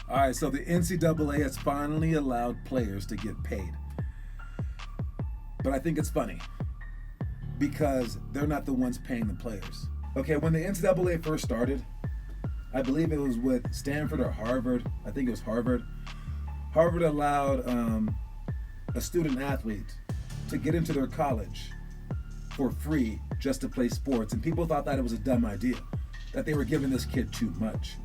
All right, so the NCAA has finally allowed players to get paid. But I think it's funny because they're not the ones paying the players. Okay, when the NCAA first started, I believe it was with Stanford or Harvard. I think it was Harvard. Harvard allowed a student athlete to get into their college for free just to play sports. And people thought that it was a dumb idea, that they were giving this kid too much.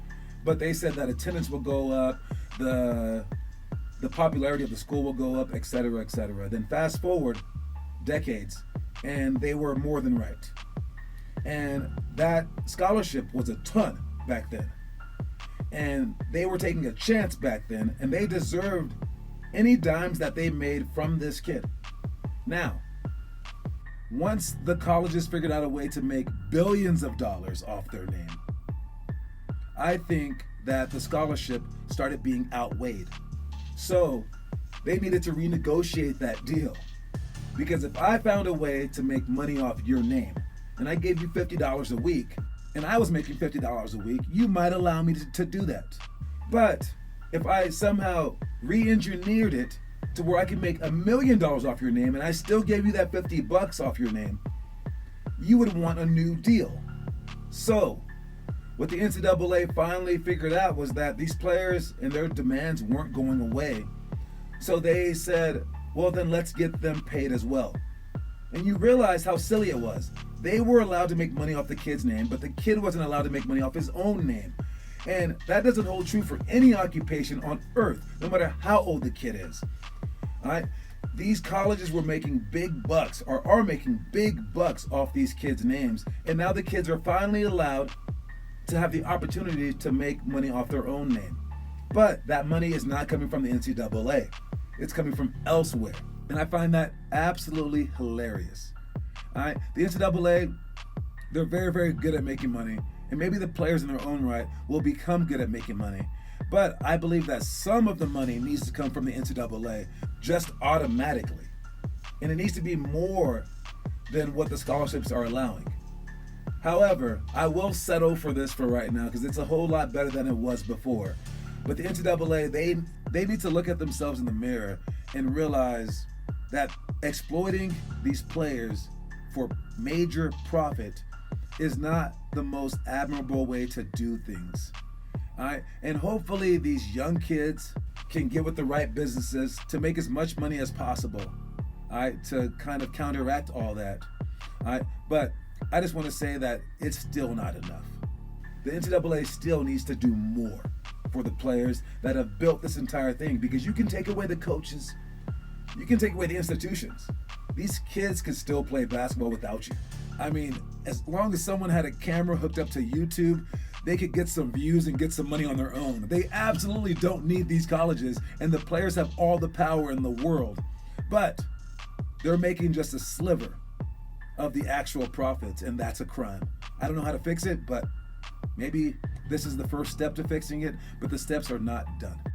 But they said that attendance will go up, the popularity of the school will go up, et cetera, et cetera. Then fast forward decades, and they were more than right. And that scholarship was a ton back then. And they were taking a chance back then, and they deserved any dimes that they made from this kid. Now, once the colleges figured out a way to make billions of dollars off their name, I think that the scholarship started being outweighed. So they needed to renegotiate that deal. Because if I found a way to make money off your name, and I gave you $50 a week, and I was making $50 a week, you might allow me to do that. But if I somehow re-engineered it to where I can make $1 million off your name, and I still gave you that $50 off your name, you would want a new deal. So what the NCAA finally figured out was that these players and their demands weren't going away. So they said, well, then let's get them paid as well. And you realize how silly it was. They were allowed to make money off the kid's name, but the kid wasn't allowed to make money off his own name. And that doesn't hold true for any occupation on earth, no matter how old the kid is. All right? These colleges were making big bucks, or are making big bucks off these kids' names. And now the kids are finally allowed to have the opportunity to make money off their own name. But that money is not coming from the NCAA. It's coming from elsewhere. And I find that absolutely hilarious. All right, the NCAA, they're very, very good at making money. And maybe the players in their own right will become good at making money. But I believe that some of the money needs to come from the NCAA just automatically. And it needs to be more than what the scholarships are allowing. However, I will settle for this for right now because it's a whole lot better than it was before. But the NCAA, they need to look at themselves in the mirror and realize that exploiting these players for major profit is not the most admirable way to do things. All right? And hopefully these young kids can get with the right businesses to make as much money as possible, all right, to kind of counteract all that. All right? But I just want to say that it's still not enough. The NCAA still needs to do more for the players that have built this entire thing, because you can take away the coaches, you can take away the institutions. These kids can still play basketball without you. I mean, as long as someone had a camera hooked up to YouTube, they could get some views and get some money on their own. They absolutely don't need these colleges, and the players have all the power in the world. But they're making just a sliver of the actual profits, and that's a crime. I don't know how to fix it, but maybe this is the first step to fixing it, but the steps are not done.